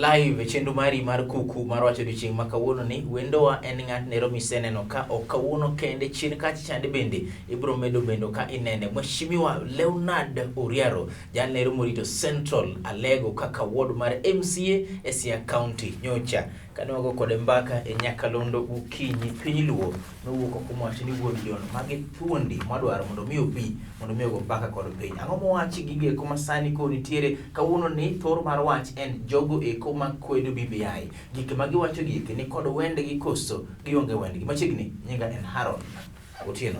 live chenro mari mar kuku mar wacho odiochieng' ma kawuono ni wendowa en ng'at nero miseneno ka ok kawuono kende chien kacha chande bende ibro medo bendo ka inene Mheshimiwa Leonard Oriaro jan nero morito Central Alego kaka ward mar MCA e Siaya County nyocha kane wago kode mbaka e Nyakalondo Ukinyi piny Luo nowuok okumawacho ni wuod John magi thuondi madwaro mondo mi obi mondo mi ogo mbaka kod piny ang'o mowachi gige kuma sani ko nitiere kawuono ni thor mar wach en jogo eko makwedo BBI gik ma giwacho gik ni kod wendgi koso gionge wendgi machiegni nyinga en Harold Otieno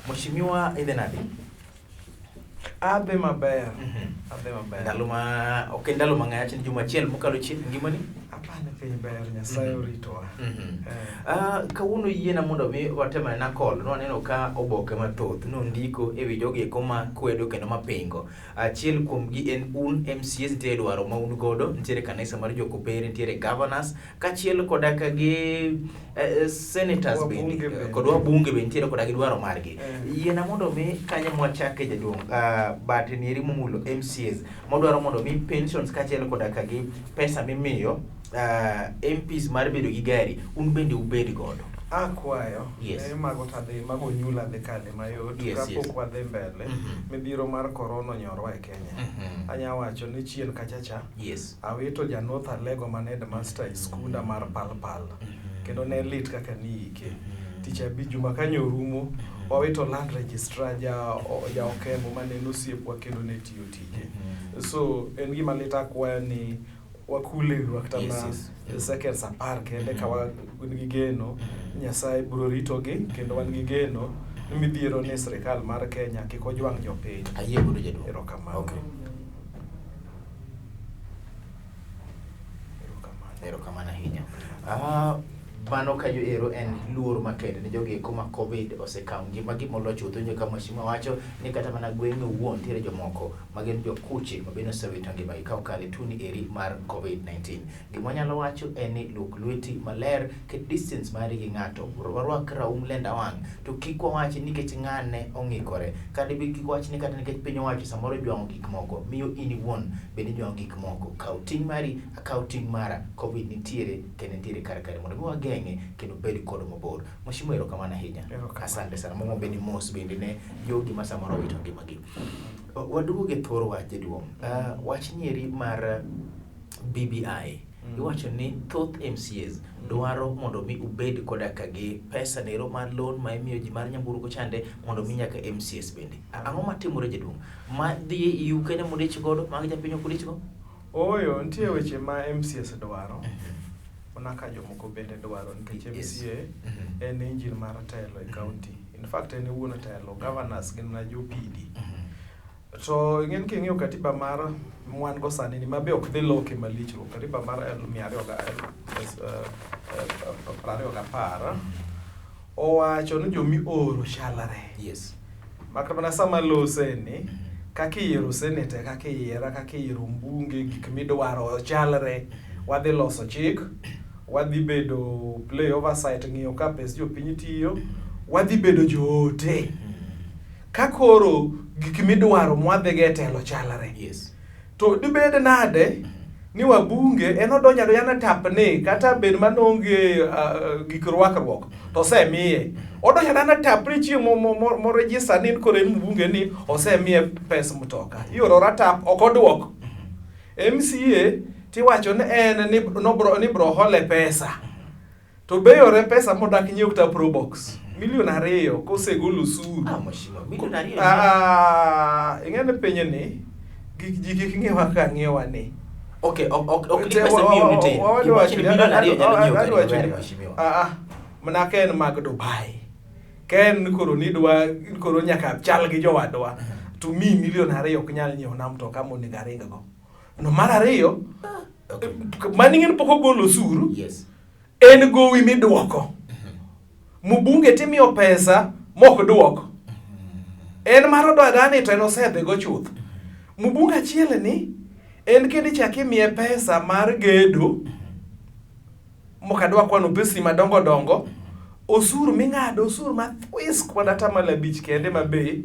Mheshimiwa Idenadi Abe maber. Ndalo ma ok ndalo mang'ach ni juma achiel mokalo chien ngimani apane piny ber Nyasaye oritowa. Kawuono yiena mondo mi watemane na call no aneno ka oboke mathoth no ndiko ewi jogi eko ma kwedo kendo mapingo achiel kuom gi en un MCAs nitiere dwaro ma un godo nitiere kanisa mar jokopere nitiere governors kachiel kodaka gi senators bende kod wabunge bende nitiere koda gi dwaro margi yiena mondo mi kanye mwachake jaduong' bate nieri momulo MCAs modwaro mondo mi pensions kachiel kodaka gi pesa mimiyo MPs mar bedo gi gari un bende ubed godo akwayo mago tadhi mago nyula dhi kale mayot kapok wadhi mbele midhiro mar corona nyorwa e Kenya anya wacho ni chien kachacha awito ja North Alego man headmaster e skunda mar Palpal kendo ne lit kaka niike tich abich juma kanyo rumo wawito land registrar ja Okembo mane nosiepwa kendo ne tiyo tije so en gima lit akwayo ni wakule waktana second sapar kende ka wan gi geno Nyasaye biro ritogi kendo wan gi geno ni midhiero ni sirkal mar Kenya kik ojwang' jopiny ayie godo jaduong' erokamano erokamano ahinya mano ka ero en luor makende ne jogi eko ma Covid osekawo ngimagi moloyo chutho nyaka Mheshimiwa wacho ni kata mana gweng'e owuon nitiere jomoko ma gin jokuche ma bende osewito ngimagi ka okalo tuoni eri mar Covid-19 gima wanyalo wacho en ni luk lweti maler ket distance mari gi ng'ato warwak raum lenda wang' to kik wawach nikech ng'ane ong'ikore kata kik wawach ni kata nikech piny owacho samoro jwang'o gik moko miyo in iwuon bende jwang'o gik moko kaw ting' mari akaw ting' mara Covid nitiere kendo nitiere kar mondo mi wageng'e kendo bed kod mabor Mheshimiwa erokamano ahinya asante sana momo bende mos bende ne jogi ma samoro wito ngimagi waduogo gi thor wach jaduong' wach nieri mar BBI iwacho ni thoth MCAs dwaro mondo mi ubed kodaka gi pesa nero mar loan ma imiyo ji mar nyamburko chande mondo mi nyaka MCAs bende ang'o matimore jaduong' ma dhi iu Kenya modich godo mag japiny ok odich go oyo nitie weche ma MCAs dwaro ka jomoko bende dwaro nikech MCA en engine mar telo e county in fact en wuon telo governors gin na jopidi to ing'en king'eyo katiba mar mwan go sani ni mabe ok dhi loke malichro katiba mar 220 owacho ni jomi oro chalare maka mana sama lose ni kakiyiero senate kakiyiera kakiyiero mbunge gik midwaro chalre wadhi loso chik wadhi bedo play oversight ng'iyo ka pes jopiny tiyo wadhi bedo joote kakoro gik midwaro mwadhi ge telo chalare to dibed nade ni wabunge en odonyado yana tapne kata bed manonge gik rwakruok to semiye odonyado yana tapne chieng' mo register ni kore mbunge ni osemiye pes mtoka ioro ratap ok odwok MCA tiwacho ni en ni bro hole pesa to beyore pesa modak nyiew ta probox $2 kosegolo suru ing'ene penye ni gik ng'ewa ka ng'ewa ni okay pesa miyo nite iwacho ni $2 nyalo nyiew mana ken mag Dubai ken koro nidwa koro nyaka chal gi jowadwa to mi $2 ok nyal nyiew na mtoka monego aring go no mar ariyo maning'en pok ogolo suru en gowi midwoko mbunge timiyo pesa mok duoko en mar dwadani to en osedhi go chuth mbunge achiel ni en kendi chaki miye pesa mar gedo mokadwa kwano pesi madongo dongo osuru ming'ado osuru mathwis kwada tamala bich kende mabe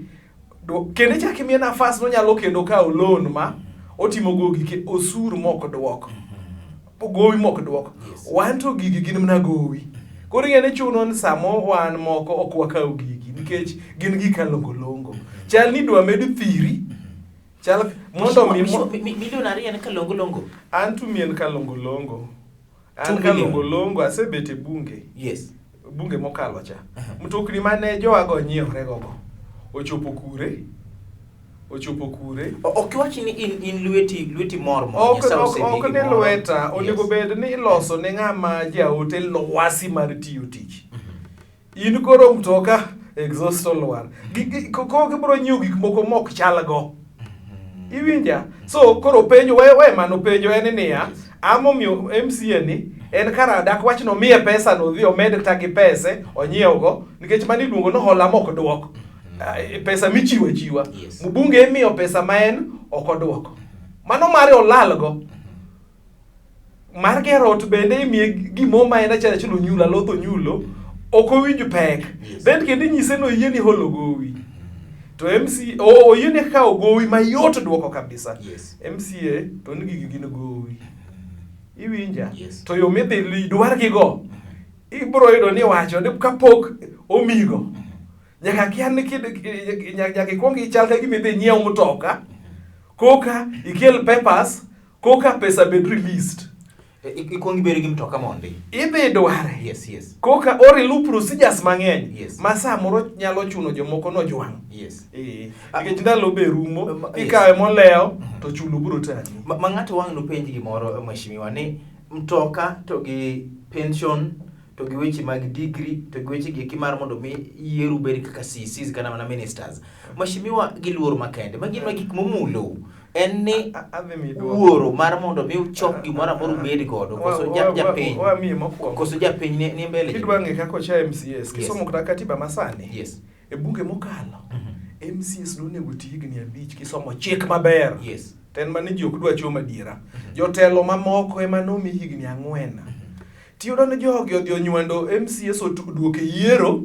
kendi chaki miye nafas no nyalo kendo kawo loan ma otimo go gike osuru mok duoko gowi mok duoko. Wan to gigi gin mana gowi. Koro ing'e ni chuno ni samo wan moko ok wakaw gigi nikech gin gik kalongolongo. Chal ni dwa med thiri. Chal mondo milion 2 en kalongolongo. An to mien kalongolongo. An kalongolongo asebet e bunge. Yes. Bunge mokalo cha. Mtokni mane jowago nyiewre gogo. Ochopo kure. Ok wachi ni in lweti mor mo. Ok ne lweta. Onego bed ni iloso ne ng'ama jaote lwasi mar tiyo tich. In koro mtoka exhaust olwar. Ko gibro nyiew gik moko mok chal go. Iwinja? So koro penjo we mano penjo en niya, amomiyo MCA ni en kara dak wach no miye pesa no dhi omed ta gi pese onyiewgo nikech mani luongo no hola mok duoko. Pesa michiwo chiwa. Mbunge imiyo pesa ma en ok oduoko. Mano mare olalgo. Mar gero ot bende imiye gimo ma en achiel onyulo lotho nyulo ok owinj pek. Bende kendo nyise no yie ni holo gowi. To MCA oyene kawo gowi mayot duoko kabisa. MCA to nigi gin gowi. Iwinja? To yo midhi dwar gigo. Ibro yudo ni wacho ni kapok omigo. Nyaka kian ni nyaka ikwong ichal ka gimidhi nyiew mtoka. Koka ikel papers, koka pesa bed released. Ikwong ibed gi mtoka mondi. Idhi dware. Yes. Koka orilu procedures mang'eny. Ma samoro nyalo chuno jomoko no jwang'. Nikech ndalo be rumo, ikawe moleo to chulo biro tani. Ma ng'ato wang' no penji gimoro mheshimiwa ni mtoka to gi pension to gi weche mag degree to gi weche gi kimar mondo mi yieru beri kaka CCs kana mana ministers. Mheshimiwa gi luor makende. Magi ma gik momulo. En ni wuoro mar mondo mi uchok gimoro amoro bed godo koso japiny. Koso japiny ni mbele. Kidwa ng'e kako cha MCS. Kisomo kata katiba masani. E bunge mokalo. MCS nonego tigni 5 kisomo chik maber. Ten mane ji ok dwa choma diera. Jotelo mamoko ema nomi higni 4. Tiyudo ni jogi odhi onywando MCS oduoke yiero.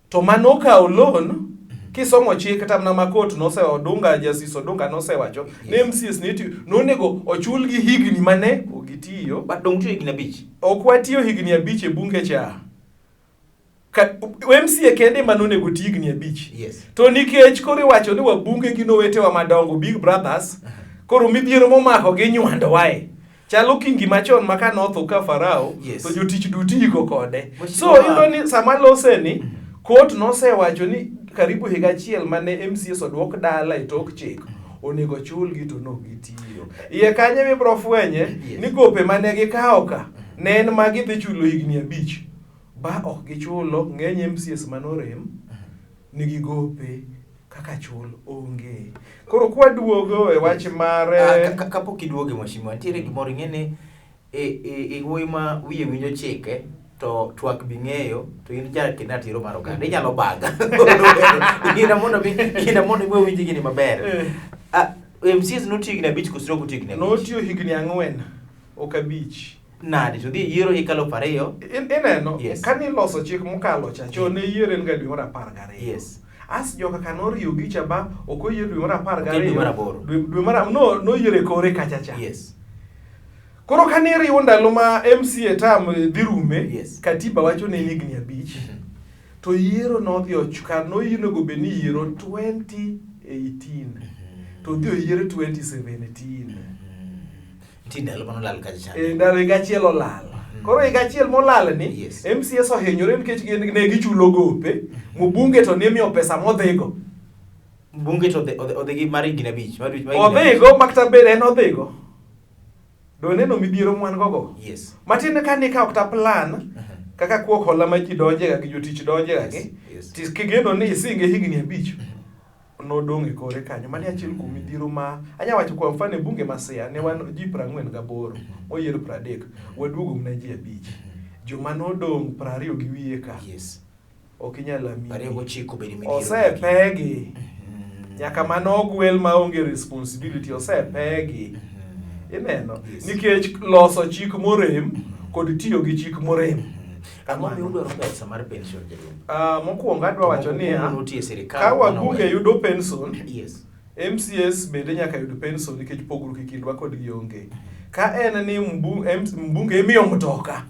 To manokawo loan kisomo chik kata mana makot Odunga Justice Odunga nosewacho ni MCS nonego ochul gi higni mane ogitiyo. But dong tiyo higni 5. Ok watiyo higni 5 e bunge cha. MCA kende manonego ti higni 5. To nikech koro iwacho ni wabunge gi nowetewa madongo Big Brothers, koro midhiero momako gi nywando wae. Chalo kingi machon maka notho ka Farao, to jotich duti iko kode. So yudo ni sama loseni, court nosewacho ni karibu higa achiel mane MCS oduok dala e tok chik. Onego chul gi to no gitiyo. Iye kanye mibro fwenye ni gope mane gikawo ka ne en magi dhi chulo higni 5. Ba ok gichulo ng'eny MCS manorem nigi gope kaka chul onge. Koro kwa duogo e wach mare kapok iduoge mheshimiwa nitiere gimoro ing'ene e wuoyi ma wiye winjo chike to twak bi ng'eyo to in kenda tiro mar oganda inyalo baga. Ina mondo mi winji gini maber. MCS notiyo higni 5 koso ok higni 5? Notiyo higni 4 ok 5. Nadi to dhi yiero hikalo 2. Ineno kani loso chik mokalo cha chone yiero en ga dwe mar 12. As joka kanoriyo gicha ba ok oyiero dwe mar 12. Dwe mar no yiere kore kacha cha. Koro kaniriwo ndalo ma MCA tam dhi rume, katiba wacho ne higni 5. To yiero nodhi ochkan no yinego be ni yiero 2018. To dhi yiero 2017. Ndalo manolal kacha cha. Ndalo higa achiel olal. Koro higa achiel molal ni MCS ohinyore nikech ne gichulo gope, mbunge to ne miyo pesa modhigo. Mbunge to odhi gi mari higni 5. Odhigo makta bere en odhigo. Do neno midhiero mwan gogo. Matin ka ni ka ok ta plan kaka kuok hola ma ji donje ga gi jotich donje ga gi. Kigeno ni isinge higni 5. Nodong' e kore kanyo. Mani achiel kuom midhiero ma anya wacho kwa mfano bunge Masia ne wan ji 48 moyiero 30 waduogo mna ji 5. Joma nodong' 20 gi wiye ka. Ok inyal ami. 29 bedi midhiero. Osepegi. Nyaka manogwel ma onge responsibility osepegi. Ineno nikech loso chik morem kod tiyo gi chik morem. Ang'o miudwaro pesa mar pension jadong? Mokwongo adwa wacho ni ka wabunge yudo pension, MCS bende nyaka yud pension nikech pogruok e kindwa kod gionge. Ka en ni mbunge imiyo mtoka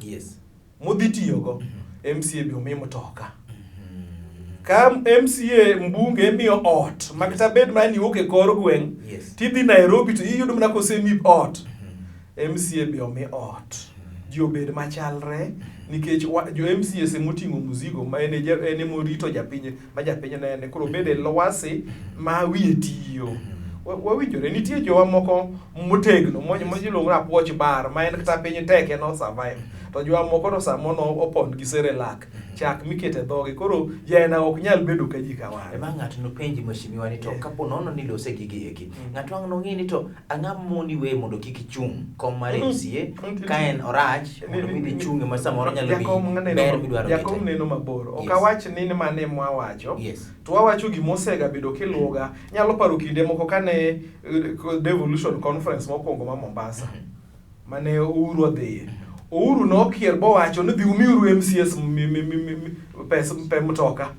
modhi tiyogo, MCA be omi mtoka. Ka MCA mbunge imiyo ot makata bed mani wuok e kor gweng' tidhi Nairobi to iyudo mana kosemi ot, MCA be omi ot. Ji obed machalre nikech jo MCA semoting'o muzigo ma en morito japiny ma japiny nene, koro bede lwasi ma wiye tiyo. Wawinjore nitie jowa moko motegno mojiluongo na puoch bar ma en kata piny teke no survive, to jowa moko to samono opon gi serelak chak mikete dhoge, koro jaena ok nyal bedo ka ji kawan. Ema ng'ato no penji mheshimiwa ni to kapo nono ni lose gigi eki, ng'ato ang' nong'i ni to ang'a moni we mondo kik ichung' kom mar MCA ka en orach mondo midhi chung'e ma samoro nyalo ber midwaro kete. Jakom neno mabor, ok awach ni mane mwawacho, to wawacho gimosega bedo kiluoga. Nyalo paro kinde moko kane Devolution Conference mokwongo ma Mombasa mane Uhuru odhiye. Uhuru nokier bowacho ni dhi umiuru MCS pe mtoka,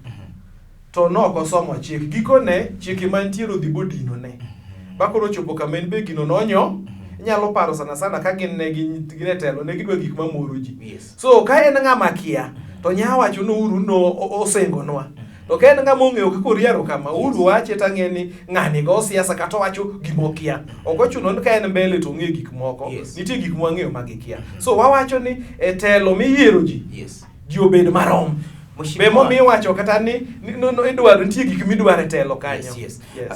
to nokosomo chik. Gikone chike mantiere odhi bodino ne bakoro chopo kama en be gino nonyo. Nyalo paro sana ka gin ne telo ne gidwa gik mamoro ji. So ka en ng'ama kia to nyawacho no Uhuru no osengonwa. To ka en ng'ama ong'eyo kaka oriero kama, Uhuru wache tang'e ni ng'ani go siasa kata wacho gimokia. Ok ochuno ni ka en mbele to ong'e gik moko. Nitie gik mwang'eyo magikia. So wawacho ni e telo miyiero ji, ji obed marom. Be momi wacho kata ni idwaro nitie gik midwaro e telo kanyo.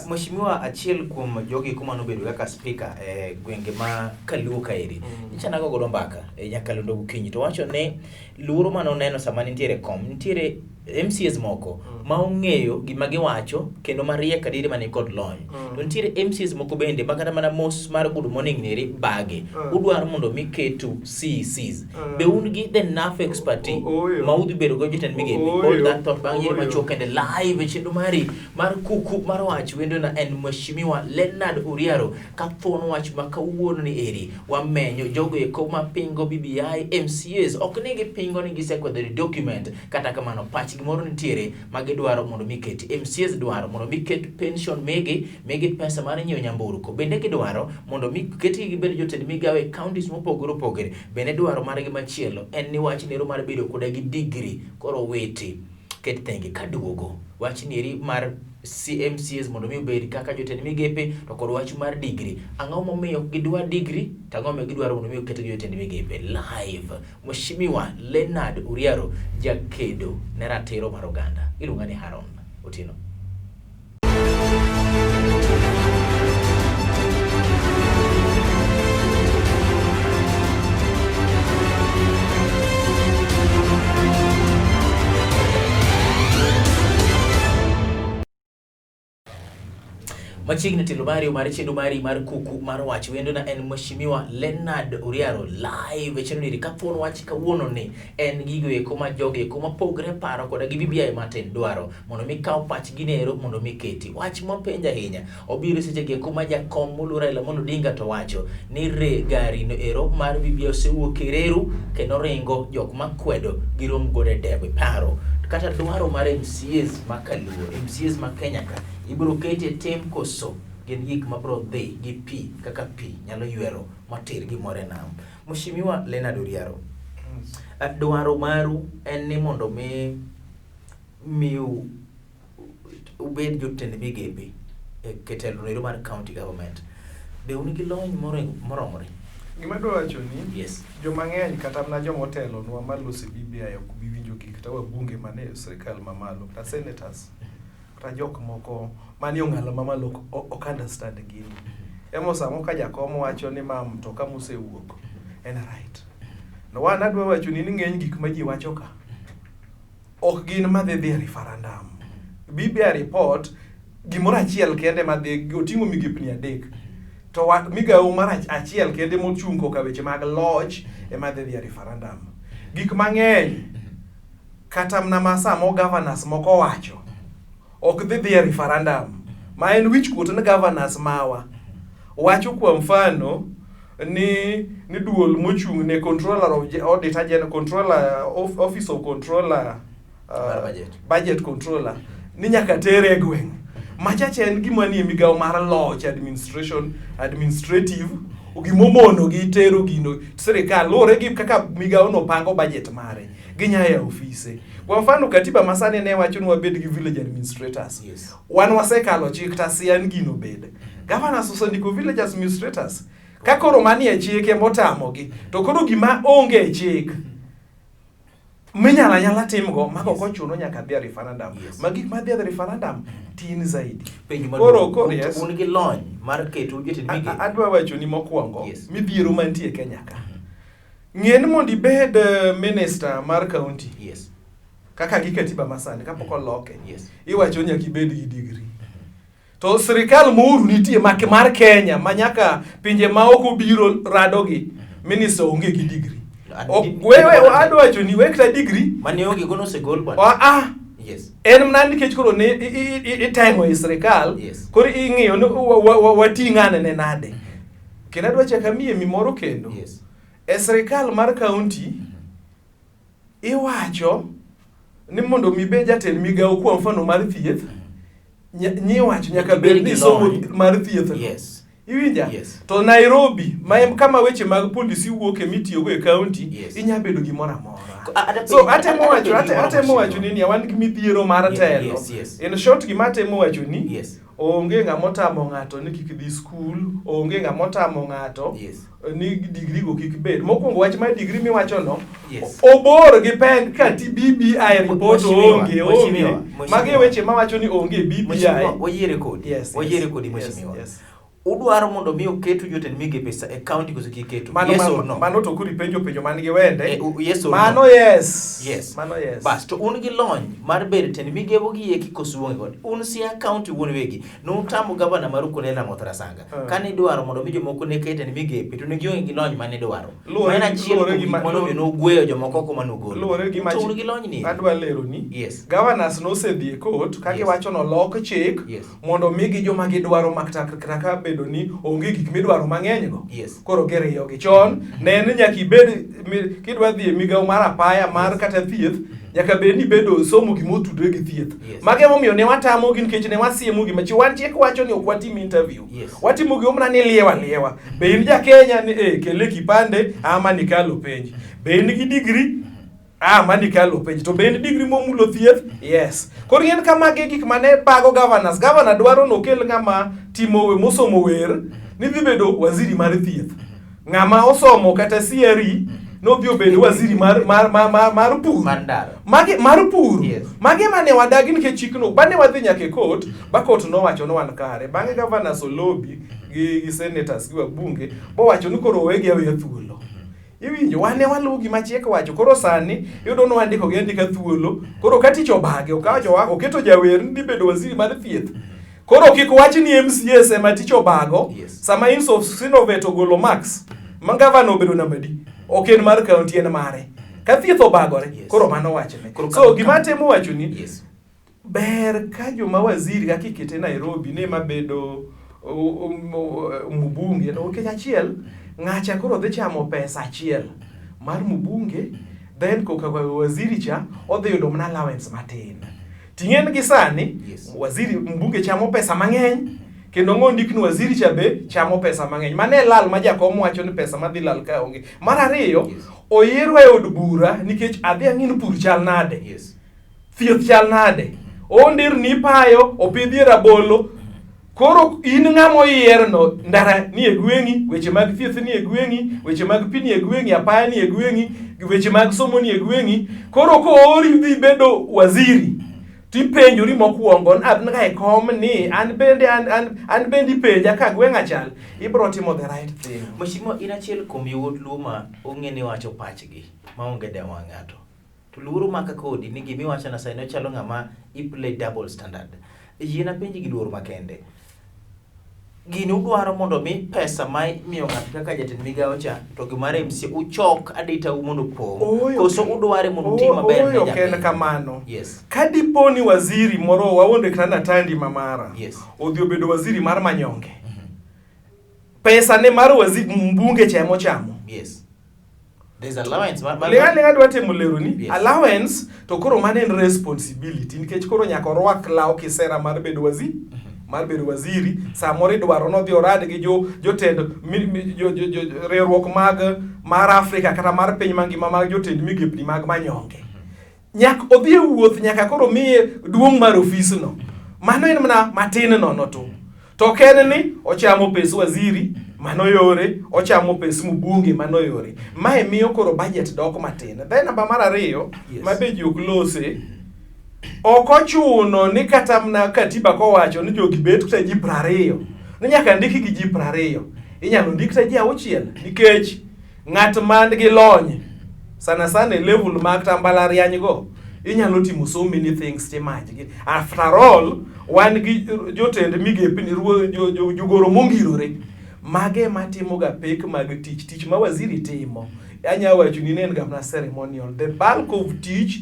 Mheshimiwa, achiel kuom jogi kuma nobedo kaka speaker e gwenge ma Kaluo kaeri, ichana godo mbaka e Nyakalondo gokinyi to wacho ni luoro manoneno sama nitiere kom, nitiere MCAs moko ma ong'eyo gima giwacho kendo mariek kadiri mani kod lony. To nitiere MCAs moko bende makata mana mos mar good morning neri bage udwaro mondo miketu CECs. Be un gi the enough expertise ma udhi bedo go jotend migepe. All that thought bang' yiri machoke and live e chenro mari mar kuku mar wach wendo na en Mheshimiwa Leonard Uriaro ka thuon wach ma kawuono ni eri wamenyo jogo eko ma pingo BBI MCAs ok nigi pingo ni gisekwedho document kata kamano pach gimoro nitiere ma gidwaro mondo miketi. MCAs dwaro mondo miket pension megi pesa mar nyiewo nyamburko, bende gidwaro mondo miketi gibed jotend migawe counties mopogore opogore, bende dwaro margi machielo en ni wach nero mar bedo koda gi degree. Koro weti ket thenge kaduogo wach neri mar CMCs mondo mi obed kaka jotend migepe to kod wach mar degree. Ang'o momiyo gidwa degree to ang'o momiyo gidwaro mondo mi oket jotend migepe live. Mheshimiwa Leonard Uriaro, jakedo ne ratiro mar oganda, iluonga ni Haron Otieno. Machiegni telo mari mar chendo mari mar kuku mar wach wendo na en Mheshimiwa Leonard Uriaro live e chendo niri ka thuon wach kawuono ni en gigo eko ma joge eko mapogre paro koda gi BBI matin dwaro mondo mi kaw pach ginero mondo mi keti. Wach mopenja ahinya obiro seche ge eko ma jakom moluora Raila Amolo Odinga to wacho ni gari no ero mar BBI osewuok e reru kendo ringo jok makwedo girom gode debe paro kata dwaro mar MCAs ma Kaluo, MCAs ma Kenya ka ibiro kete tem koso gin gik mabro dhi gi pi kaka pi nyalo ywero matir gi more nam. Mheshimiwa Leonard Uriaro, dwaro maru en ni mondo miu ubed jotend migepe e ketelo nero mar county government. Be un gi lony moromore? Gima dwa wacho ni joma ng'eny kata mana joma otelo nwa malose BBI ok bi winjo gik ta wabunge mane sirkal mamalo kata senators kata jok moko mani ong'ala mamalo ok understand gini. Emo samo ka jakom wacho ni ma mtoka mosewuok en right. No wan adwa wacho ni ng'eny gik ma ji wacho ka ok gin madhi referendum. BBI report gimoro achiel kende madhi oting'o migepni adek. To migawo mar achiel kende mochung' ka weche mag loch ema dhi referendum. Gik mang'eny kata mna masamo governors moko wacho ok dhi referendum. Ma en wich kuot ne governors mawa. Wacho kwa mfano ni duol mochung' ne controller of auditor general, controller of office of controller budget controller ni nyaka tere gweng' machacha en gima nie migawo mar loch administrative gimomono gi tero gino sirikal lore gi kaka migawo no pango budget mare ginyaya ofise. Kwa mfano katiba masani ne wacho ni wabed gi village administrators. Yes. Wan wasekalo chik tasian gino bed. Governors osendiko village administrators. Ka koro manie chike motamogi to koro gima onge chik minyala nyala timgo mako kochuno nyaka dhi referendum. Magi ma dhi referendum tin zaidi. Koro yes. Un gi lony mar keto jotend migepe. Adwa wacho ni mokwongo midhiero mantie Kenya ka. Ng'en mondo ibed minister mar county. Yes. Kaka gi katiba masani kapok oloke. Yes. Iwacho nyaka ibed gi degree. To sirikal mouru nitie mar Kenya manyaka pinje ma ok obiro radogi minister onge gi degree. Wewe adwacho ni wekta degree mane onge gono segol kwa. Yes. En mna nikech koro ne itengo e sirikal. Yes. Koro ing'iyo wating'ane ne nade. Kendo adwacho kamie mimoro kendo. Yes. E sirikal mar county iwacho ni mondo mibed jatend migawo kwa mfano mar thieth nyiwacho nyaka bed ni somo mar thieth. Yes. Iwinja? Yes. To Nairobi kama weche mag polisi wuok e mitiyo go e county. Yes. Inya bedo gimoro amora. So atemo wacho ni wan gi midhiero mar telo. Yes, yes. In short gima atemo wacho ni yes. Onge ng'ama otamo ng'ato ni kik dhi skul, onge ng'ama otamo ng'ato yes. Ni degree go kik bed. Mokwongo wach mar degree miwacho no, yes. Obor gi pen ka BBI report onge. Magi weche mawacho ni onge BBI. Wayiere kodi. Yes. Wayiere kodi mheshimiwa. Yes. Udwaro mondo mi oketu jotend migepe e county koso kiketu. Yes or no? Mano to kuri penjo man gi wende. Yes or mano no? Yes. Yes. Mano yes. Bas to un gi lony mar bed tend migepe gi eki koso wonge god. Un sia county won wegi. No tamo gavana maruko nela motora sanga. Kani dwaro mondo mi jomoko ne ketend migepe to ne gionge gi lony mane dwaro. Mana chielo gi mondo mi no gweyo jomoko ko mano golo. Lore gi un gi lony ni. Adwa lero ni. Yes. Governors no se dhi court ka giwacho no lok chik mondo mi gi joma gidwaro makta bedo ni onge gik midwaro mang'eny go. Yes. Koro geriyo gi chon ne nyaka ibed kidwa dhi e migawo mar apaya mar kata thieth nyaka bed ni bedo somo gimotudre gi thieth. Mage momiyo ne watamo gi nikech ne wasiemo gi machi wan tiek wacho ni ok watim interview. Watimo gi omna ni liewa. Be in ja Kenya ni kele kipande ama ni kalo penj. Be in gi degree mani kalo penj. To be in degree momulo thieth? Yes. Koro yen kama gik mane bago governors. Governor dwaro no kel ng'ama timo mosomo wer ni dhi bedo waziri mar thieth. Ng'ama osomo kata CRE no dhi bedo waziri mar pur. Mar pur. Yes. Mage mane wadagi nikech chikno bane wadhi nyaka e court, ba court no wacho no wan kare. Bang'e governors olobi gi senators gi wabunge bo wacho ni koro wegi awe thuolo. Iwinjo wane waluwo gima chik wacho. Koro sani yudo no andiko gi andika thuolo. Koro katicho bage okawacho oketo jawer ni bedo waziri mar thieth. Koro kik wach ni MCS ema ticho bago. Sama Insovet ogolo max ma gavana obedo nambadi ok en mar county en mare. Ka thieth obagore koro mano wachne. So gima temo wacho ni ber ka joma waziri kaka ikete Nairobi ne mabedo mbunge no Kenya achiel ng'acha koro dhi chamo pesa achiel mar mbunge then koka waziri cha odhi yudo mana allowance matin. Ting'en gi sani waziri mbunge chamo pesa mang'eny kendo ng'ondik ni waziri cha be chamo pesa mang'eny. Mane lal ma jakom wacho ni pesa madhi lal ka onge. Mar ariyo oyierwa e od bura nikech adhi ang'in pur chal nade. Thieth chal nade. Ondir ni payo opidhi rabolo. Koro in ng'amo yierno ndara ni e gweng'i, weche mag thieth ni e gweng'i, weche mag pi ni e gweng'i, apaya ni e gweng'i, weche mag somo ni e gweng'i. Koro ko ori dhi bedo waziri. Tipenjori mokwongo abnga e kom ni an bendi penja ka gweng'a chal. Ibro timo the right thing. Mheshimiwa inachiel kuom yot luma ong'eni wacho pachgi maonge dewa ng'ato. To luoro maka kodi ni gimi wacho na sai no chalo ng'ama play double standard. Yiena penji gi luoro makende. Gini udwaro mondo mi pesa ma miyo ng'ato kaka jatend migawo cha to gimar MC uchok adita mondo pong. Koso udware mondo tim maber ne jatend kamano. Yes. Kadipo ni waziri moro wawonde kana tandi mamara. Yes. Odhi obedo waziri mar manyonge. Pesa ne mar waziri mbunge chamo. Yes. There's allowance. Lega dwate mulero ni allowance to koro mane responsibility nikech koro nyaka rwak law kisera mar bedo waziri. mar bedo waziri, samoro idwaro nodhi orad gi jotend riwruok mar Afrika kata mar piny mangima mag jotend migepni mag manyonge. Nyaka odhi e wuoth nyaka koro miye duong' mar ofisno. Mano en mana matin nono to ok en ni ochamo pes waziri, mano yore, ochamo pes mbunge, mano yore. Mae miyo koro budget dok matin. Then namba mar ariyo, ma be ji ok lose, ok ochuno ni kata mna katiba kowacho ni jogi bet kata ji 20, ni nyaka ndiki gi ji 20. Inyalo ndik ta ji 6 nikech ng'at man gi lony sana e level mag mbalariany go inyalo timo so many things timajgi. After all, wan gi jotend migepni jogoro mongirore mage matimo ga pek mag tich ma waziri timo. Anya wacho ni en gamna ceremonial, the bulk of teach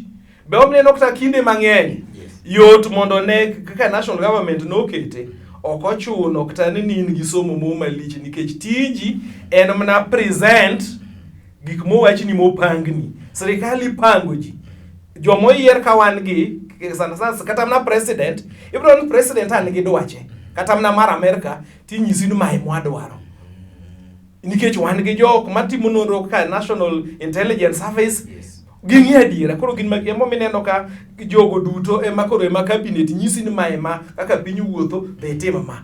be omneno kata kinde mang'eny yot mondo ne kaka national government nokete ok ochuno kata ni in gi somo malich nikech tiji en mana present gik mowachni mopangni. Sirikal ipango ji jomoyier ka wan gi sana kata mana president, ibro ni president an gi dwache kata mana mar Amerika tinyisi ni mai mwadwaro nikech wan gi jok matimo nonro ka National Intelligence Service gin adiera. Koro gin magiemo mineno ka jogo duto ema cabinet nyisi ni mae ma kaka piny wuotho be timo ma.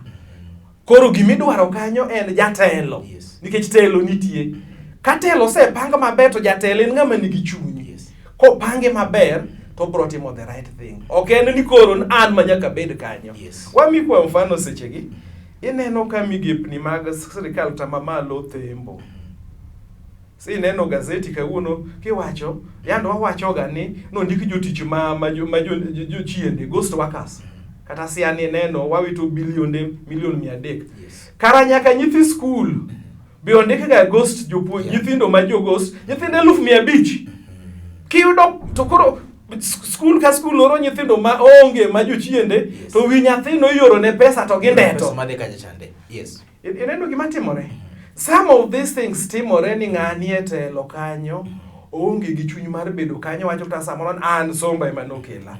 Koro gimidwaro kanyo en jatelo, nikech telo nitie. Ka telo sepanga maber to jatelo en ng'ama nigi chuny. Kopange maber to bro timo the right thing. Ok en ni koro an ma nyaka bed kanyo. Wami kwa mfano sechegi ineno ka migepni mag sirikal tamamalo thembo. Si neno gazeti kawuono kiwacho yando wawachoga ni nondik jotich ma jochiende ghost workers. Kata siani neno wawito bilionde milion 300. Kara nyaka nyithi school be ondike ga ghost jopuonj nyithindo ma jo ghost nyithindo 500. Kiyudo to koro school ka school oro nyithindo ma onge ma jochiende to wi nyathino ioro ne pesa to gindeto. Ineno gima timore. Some of these things timore ni ng'ani e telo kanyo onge gi chuny mar bedo kanyo, wacho kata samoro an somba ema nokela,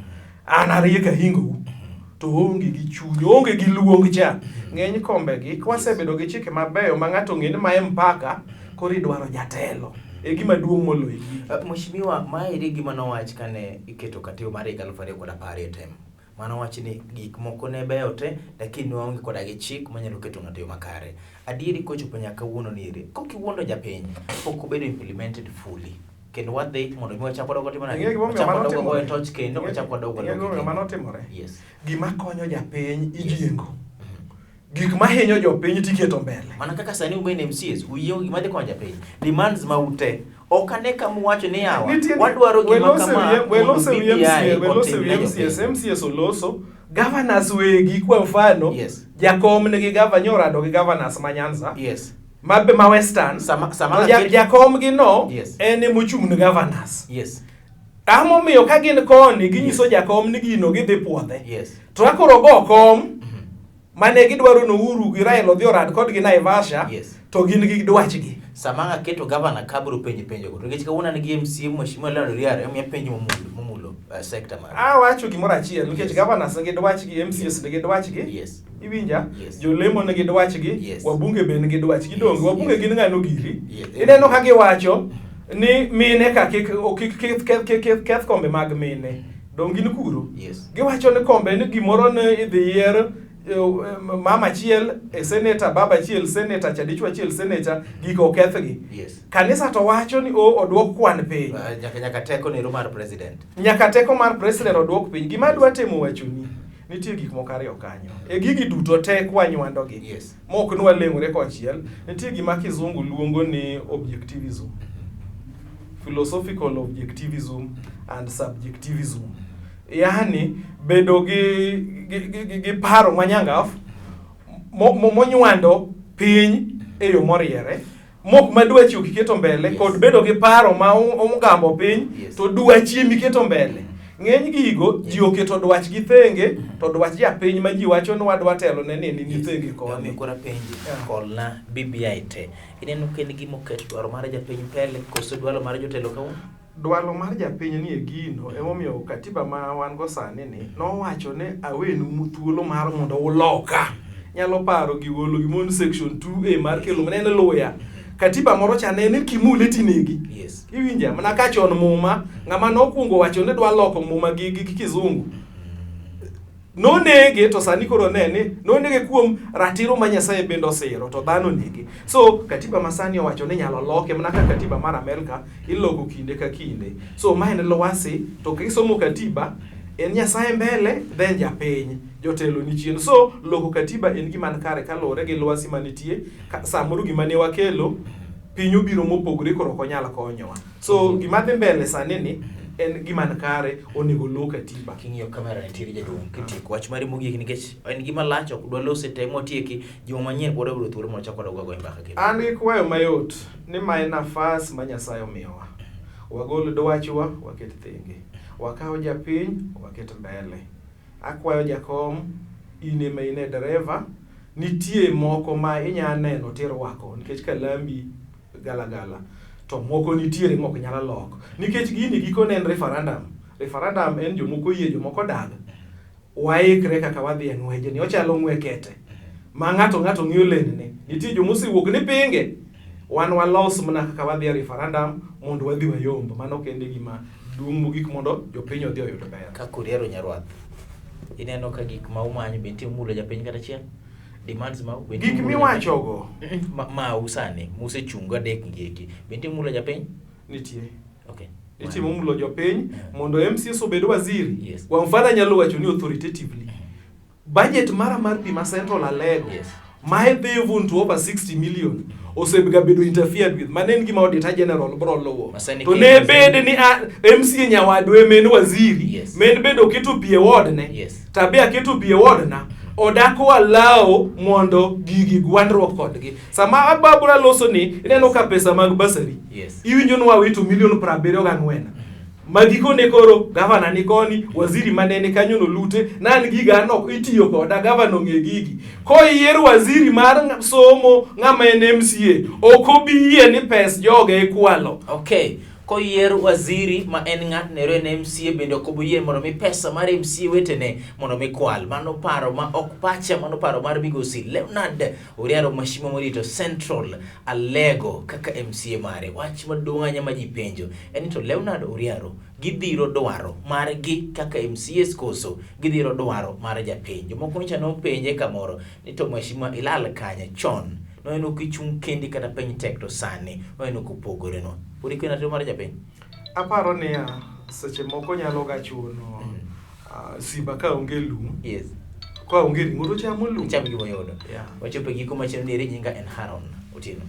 an arieka hingo to onge gi chuny, onge gi luong cha. Ng'eny kombe gi kwasebedo gi chike mabeyo ma ng'ato ng'eni ma empaka kori dwaro jatelo e gima duong' moloyi. Mheshimiwa, maeri gima nowach kane iketo katio mar 2010 tem. Mano wachi ni gik moko ne beyo te lakini waonge koda gi chik manyalo keto ng'ato yo makare. Adieri kochopo nyaka wuono nire kokiwuondo japiny pok obedo implemented fully. Kendo wadhi mondo mi wachako dogo timo nagi wachako dogo e touch kendo wachako dogo mano timore. Gima konyo japiny ijiengo. Gik mahinyo jopiny tiketo mbele. Mana kaka sani ubene MCs uyiyo gima dhi konyo japiny demands maute okane kama wacho ni yawa wadwaro gima kama MCS oloso governors wegi kwa mfano jakom nigi governor ado gi governors ma Nyanza mabe ma Western jakom gi no en mochung' ne governors amo miyo ka gin koni ginyiso jakom ni gino gidhi puothe to akoro go kom mane gidwaro no Uhuru gi Raila odhi orad kod gi Naivasha to gin gi dwachgi. Samanga keto governor kabro penjo go. Nikech kawuna ni GMC Mheshimiwa Lalo Riare emiya penjo mumulo sector mar. Wacho gimoro achiel nikech governors nigi dwachgi, MCS nigi dwachgi. Iwinja? Jolemo nigi dwachgi, wabunge be nigi dwachgi. Donge wabunge gin ng'ano giri. Ineno ka giwacho ni mine ka keth kombe mag mine. Donge gin kuro. Giwacho ni kombe ni gimoro ne idhi yier mama chiel senator, baba chiel senator, chadichwa chiel senator giko kethgi. Kanisa to wacho ni odwok kwan piny. Nyaka teko ne mar president. Nyaka teko mar president odwok piny. Gima dwa temo wachoni nitie gik moko ariyo kanyo. E gigi duto te kwanywando gi. Mok nwa leng'ore konchiel. Nitie gima kizungu luongo ni objectivism. Philosophical objectivism and subjectivism. Yani bedo gi paro manyangaf monywando piny e yo moriere mok madwachi okiketo mbele kod bedo gi paro ma ongambo piny to dwachi miketo mbele. Ng'eny gigo ji oketo dwach gi thenge to dwach ja piny ma ji wacho ni wadwa telo ne ni thenge koni. Kora penji kolna BBI te ineno ken gimo keto dwaro mar ja piny pele koso dwaro mar jotelo kaun dwalo mar japiny ni e gino emomiyo katiba ma wan go sani ni nowacho ne awenu thuolo mar mondo uloka. Nyalo paro giwolo gimon section 2A mar kelo manene loya. Katiba moro cha ne kimule tinegi. Yes. Iwinja mana ka chon muma ng'ama nokuongo wacho ne dwa loko muma gi kizungu. Nonege to sani koro nene nonege kuom ratiro ma Nyasaye bendo siro to dhano nege. So katiba masani owacho ni nyalo loke mana ka katiba mar Amerika iloko kinde ka kinde. So ma en lwasi to kisomo katiba en Nyasaye mbele then japiny jotelo ni chien. So loko katiba en gima kare kalore gi lwasi manitie samoro gima ne wakelo piny obiro mopogore koro konyal konyowa. So gima dhi mbele sani ni en gima kare onego lo katiba. King'iyo kamera nitiere jaduong' kitieko wach mari mogik nikech en gima lach ok dwa lose te motieki joma manyien pod obiro thuolo mondo chako go mbaka kendo. An gi kwayo mayot ni ma en nafas ma Nyasaye omiyowa. Wagol dwachwa waket thenge. Wakaw japiny waket mbele. Akwayo jakom ine ma ine dereva nitie moko ma inya neno tirwako nikech kalambi gala to moko nitiere moko nyalo loko nikech gini giko ne en referendum en jomoko yie jomoko dag waikre kaka wadhi e ng'weje ni ochalo ng'wekete ma ng'ato ng'iyo lenne nitie jomosiwuok ni pinge wan walos mana kaka wadhi e referendum mondo wadhi wayombo mano kende gima duong' mogik mondo jopiny odhi oyud ber. Ka kuriero nyarwath ineno ka gik ma umanyo bentie mulo japiny kata chiel demands ma gik miwacho go ma usani musechunga dek ngeki bentie mulo japiny nitie. Okay. Nitie mulo jopiny mondo MCS obed waziri. Yes. Kwa mfano nyalo wacho ni authoritatively budget mar Pima Central Alego. Yes. Ma dhi even to over 60 million osebiga bedo interfered with manen gima auditor general bro lowo to ne bed ni MCA nyawadwe men waziri. Yes. Men bedo keto pie ward ne. Yes. Tabia keto pie ward na odako allow mondo gigi gwandruok kodgi sama ababura loso ni ineno ka pesa mag basari. Yes. Iwinjo no wawitu million 74 magiko ne koro governor ni koni waziri manene kanyo no lute nan giga no itiyo koda governor nge gigi ko yier waziri mar somo ng'ama en MCA okobiye ni pes joge ikwalo. Okay. Koyier waziri ma en ng'at nero en MCA bende okoboyie mondo mi pesa mar MCA wetene mondo mi kwal. Mano paro ma ok pacha, mano paro mar migosi Leonard Oriaro Mashima morito Central Alego kaka MCA mare. Wach maduong' anya ma ji penjo en to Leonard Oriaro gidhiro dwaro margi kaka MCAs koso gidhiro dwaro mar japiny. Jomoko nyicha no penje kamoro ni to Mashima ilal kanya chon no eno kichung kendi kata piny tek to sani no eno kupogore no uri kwena to mar japiny. Aparo ni seche moko nyalo ga chuno simba ka onge lum. Yes. Kwa onge ring'o to chamo lum. Cham gimo yodo. Yeah. Wachope giko machielo ni nyinga en Haron Otieno.